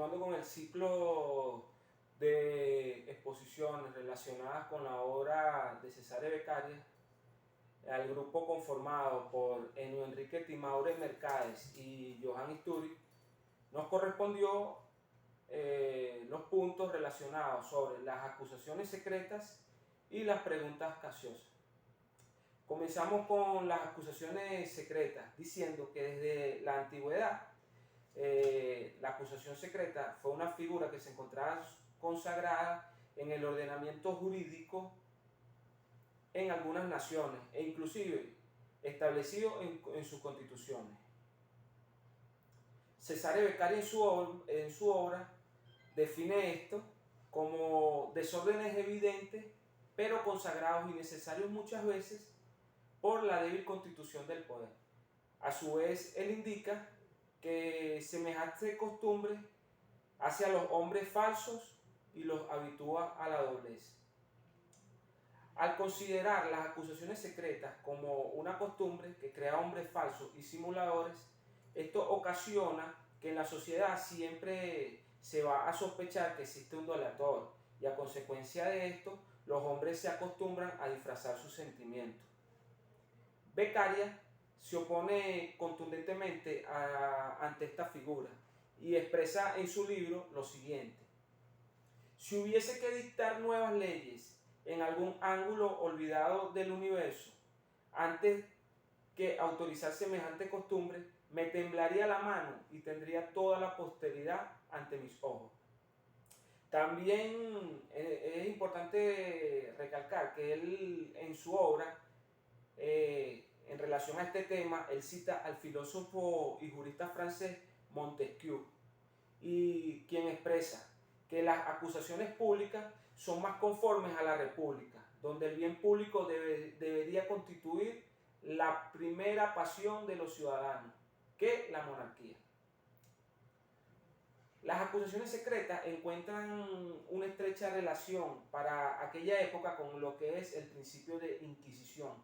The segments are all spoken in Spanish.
continuando con el ciclo de exposiciones relacionadas con la obra de Cesare Beccaria, al grupo conformado por Ennio Enrique Timaure Mercades y Johann Istúriz, nos correspondió los puntos relacionados sobre las acusaciones secretas y las preguntas capciosas. Comenzamos con las acusaciones secretas, diciendo que desde la antigüedad la acusación secreta fue una figura que se encontraba consagrada en el ordenamiento jurídico en algunas naciones e inclusive establecido en sus constituciones. Cesare Beccaria en su obra define esto como desórdenes evidentes pero consagrados y necesarios muchas veces por la débil constitución del poder. A su vez, él indica que semejante costumbre hace a los hombres falsos y los habitúa a la doblez. Al considerar las acusaciones secretas como una costumbre que crea hombres falsos y simuladores, esto ocasiona que en la sociedad siempre se va a sospechar que existe un delator y a consecuencia de esto los hombres se acostumbran a disfrazar sus sentimientos. Beccaria se opone contundentemente ante esta figura y expresa en su libro lo siguiente: si hubiese que dictar nuevas leyes en algún ángulo olvidado del universo, antes que autorizar semejante costumbre, me temblaría la mano y tendría toda la posteridad ante mis ojos. También es importante recalcar que él en su obra, en relación a este tema, él cita al filósofo y jurista francés Montesquieu, y quien expresa que las acusaciones públicas son más conformes a la república, donde el bien público debería constituir la primera pasión de los ciudadanos, que la monarquía. Las acusaciones secretas encuentran una estrecha relación para aquella época con lo que es el principio de inquisición,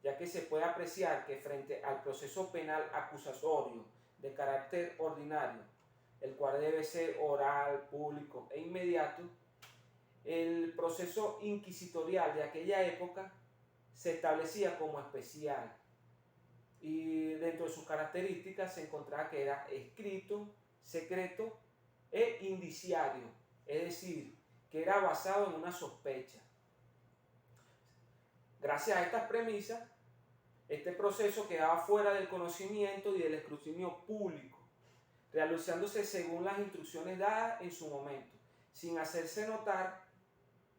ya que se puede apreciar que frente al proceso penal acusatorio de carácter ordinario, el cual debe ser oral, público e inmediato, el proceso inquisitorial de aquella época se establecía como especial, y dentro de sus características se encontraba que era escrito, secreto e indiciario, es decir, que era basado en una sospecha. Gracias a estas premisas, este proceso quedaba fuera del conocimiento y del escrutinio público, realizándose según las instrucciones dadas en su momento, sin hacerse notar,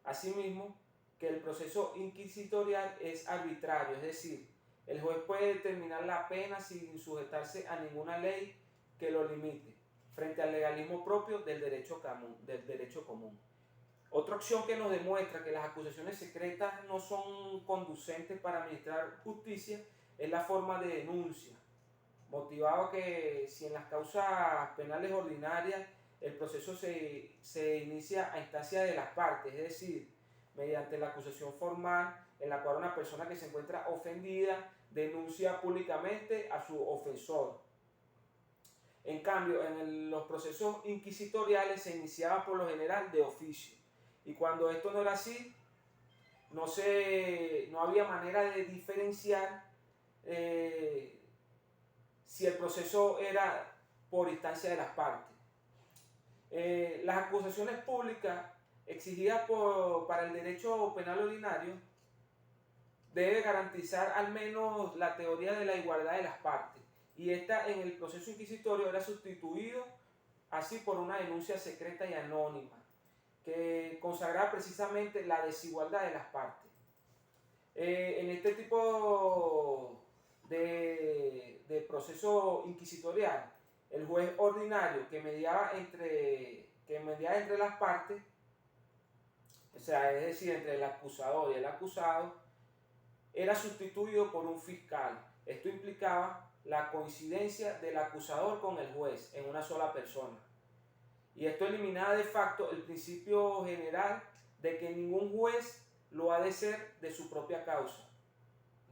asimismo, que el proceso inquisitorial es arbitrario, es decir, el juez puede determinar la pena sin sujetarse a ninguna ley que lo limite, frente al legalismo propio del derecho común. Otra opción que nos demuestra que las acusaciones secretas no son conducentes para administrar justicia es la forma de denuncia, motivado que si en las causas penales ordinarias el proceso se inicia a instancia de las partes, es decir, mediante la acusación formal en la cual una persona que se encuentra ofendida denuncia públicamente a su ofensor. En cambio, en los procesos inquisitoriales se iniciaba por lo general de oficio, y cuando esto no era así, no había manera de diferenciar si el proceso era por instancia de las partes. Las acusaciones públicas exigidas para el derecho penal ordinario debe garantizar al menos la teoría de la igualdad de las partes, y esta en el proceso inquisitorio era sustituido así por una denuncia secreta y anónima que consagraba precisamente la desigualdad de las partes. En este tipo de proceso inquisitorial, el juez ordinario que mediaba entre las partes, o sea, es decir, entre el acusador y el acusado, era sustituido por un fiscal. Esto implicaba la coincidencia del acusador con el juez en una sola persona. Y esto eliminaba de facto el principio general de que ningún juez lo ha de ser de su propia causa,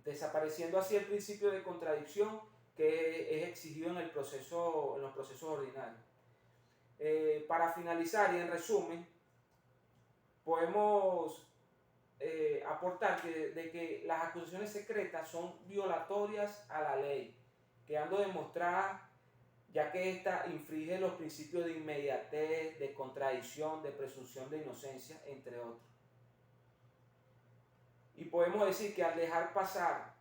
desapareciendo así el principio de contradicción que es exigido en los procesos ordinarios. Para finalizar y en resumen, podemos aportar de que las acusaciones secretas son violatorias a la ley, quedando demostradas ya que ésta infringe los principios de inmediatez, de contradicción, de presunción de inocencia, entre otros. Y podemos decir que al dejar pasar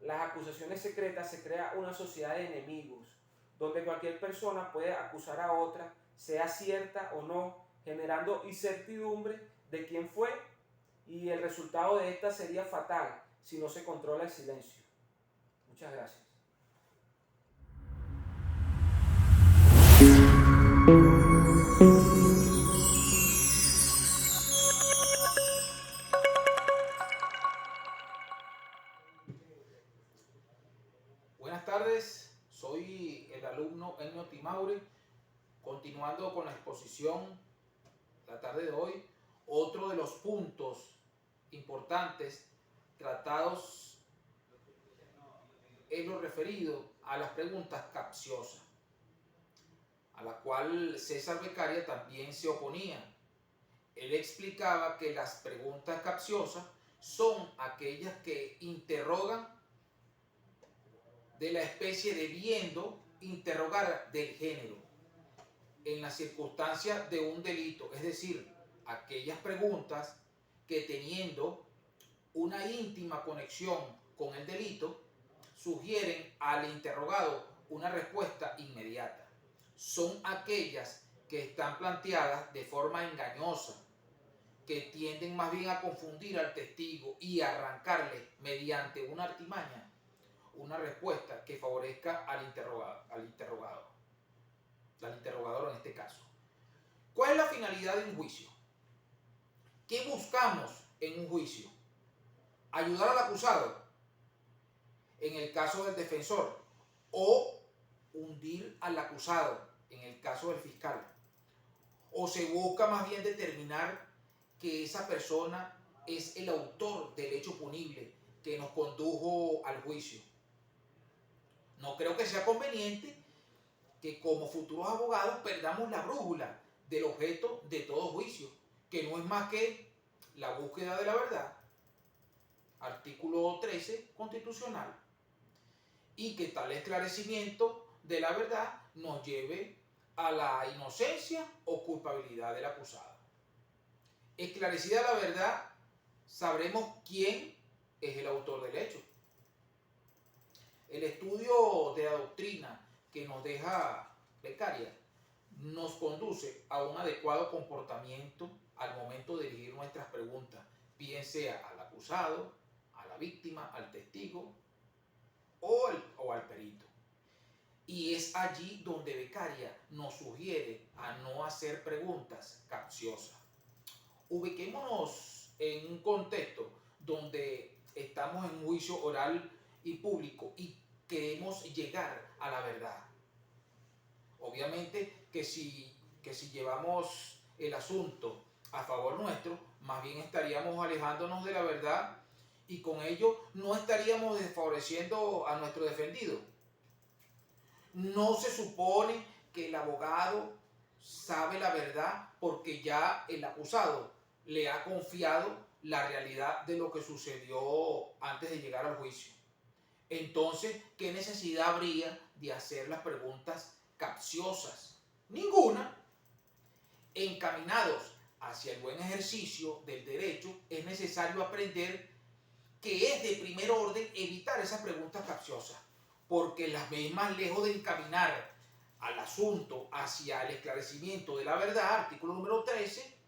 las acusaciones secretas se crea una sociedad de enemigos, donde cualquier persona puede acusar a otra, sea cierta o no, generando incertidumbre de quién fue, y el resultado de esta sería fatal si no se controla el silencio. Muchas gracias. Buenas tardes, soy el alumno Ennio Timaure, continuando con la exposición la tarde de hoy. Otro de los puntos importantes tratados es lo referido a las preguntas capciosas, a la cual César Beccaria también se oponía. Él explicaba que las preguntas capciosas son aquellas que interrogan de la especie debiendo interrogar del género en la circunstancia de un delito, es decir, aquellas preguntas que teniendo una íntima conexión con el delito sugieren al interrogado una respuesta inmediata. Son aquellas que están planteadas de forma engañosa, que tienden más bien a confundir al testigo y arrancarle mediante una artimaña una respuesta que favorezca al interrogador en este caso. ¿Cuál es la finalidad de un juicio? ¿Qué buscamos en un juicio? Ayudar al acusado, en el caso del defensor, o hundir al acusado, en el caso del fiscal. O se busca más bien determinar que esa persona es el autor del hecho punible que nos condujo al juicio. No creo que sea conveniente que como futuros abogados perdamos la brújula del objeto de todo juicio, que no es más que la búsqueda de la verdad, artículo 13 constitucional, y que tal esclarecimiento de la verdad nos lleve a la inocencia o culpabilidad del acusado. Esclarecida la verdad, sabremos quién es el autor del hecho. El estudio de la doctrina que nos deja Beccaria nos conduce a un adecuado comportamiento al momento de dirigir nuestras preguntas, bien sea al acusado, a la víctima, al testigo o al perito. Y es allí donde Beccaria nos sugiere a no hacer preguntas capciosas. Ubiquémonos en un contexto donde estamos en un juicio oral y público y queremos llegar a la verdad. Obviamente que si llevamos el asunto a favor nuestro, más bien estaríamos alejándonos de la verdad y con ello no estaríamos desfavoreciendo a nuestro defendido. No se supone que el abogado sabe la verdad porque ya el acusado le ha confiado la realidad de lo que sucedió antes de llegar al juicio. Entonces, ¿qué necesidad habría de hacer las preguntas capciosas? Ninguna. Encaminados hacia el buen ejercicio del derecho, es necesario aprender que es de primer orden evitar esas preguntas capciosas, porque las mismas, lejos de encaminar al asunto hacia el esclarecimiento de la verdad, artículo número 13,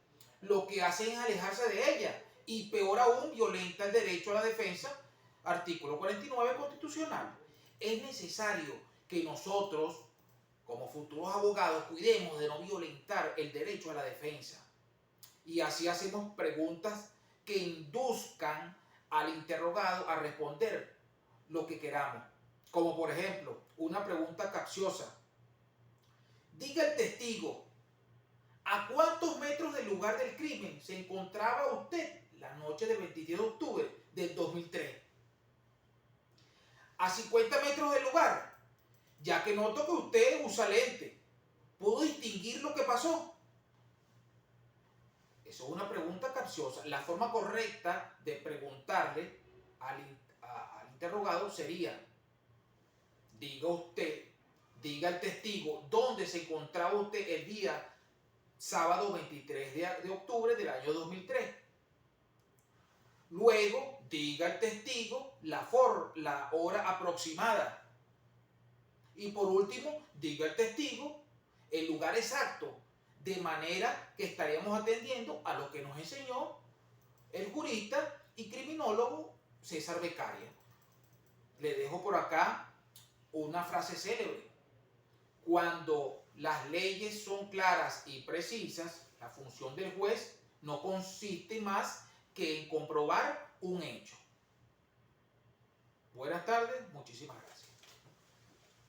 lo que hacen es alejarse de ella y peor aún violenta el derecho a la defensa, artículo 49 constitucional. Es necesario que nosotros, como futuros abogados, cuidemos de no violentar el derecho a la defensa. Y así hacemos preguntas que induzcan al interrogado a responder lo que queramos. Como por ejemplo, una pregunta capciosa. Diga el testigo, ¿a cuántos metros del lugar del crimen se encontraba usted la noche del 23 de octubre del 2003? A 50 metros del lugar, ya que noto que usted usa lente. ¿Pudo distinguir pasó? Eso es una pregunta capciosa. La forma correcta de preguntarle al interrogado sería: diga usted, diga el testigo, dónde se encontraba usted el día sábado 23 de octubre del año 2003. Luego, diga el testigo la hora aproximada. Y por último, diga el testigo el lugar exacto, de manera que estaríamos atendiendo a lo que nos enseñó el jurista y criminólogo César Beccaria. Le dejo por acá una frase célebre: cuando las leyes son claras y precisas, la función del juez no consiste más que en comprobar un hecho. Buenas tardes, muchísimas gracias.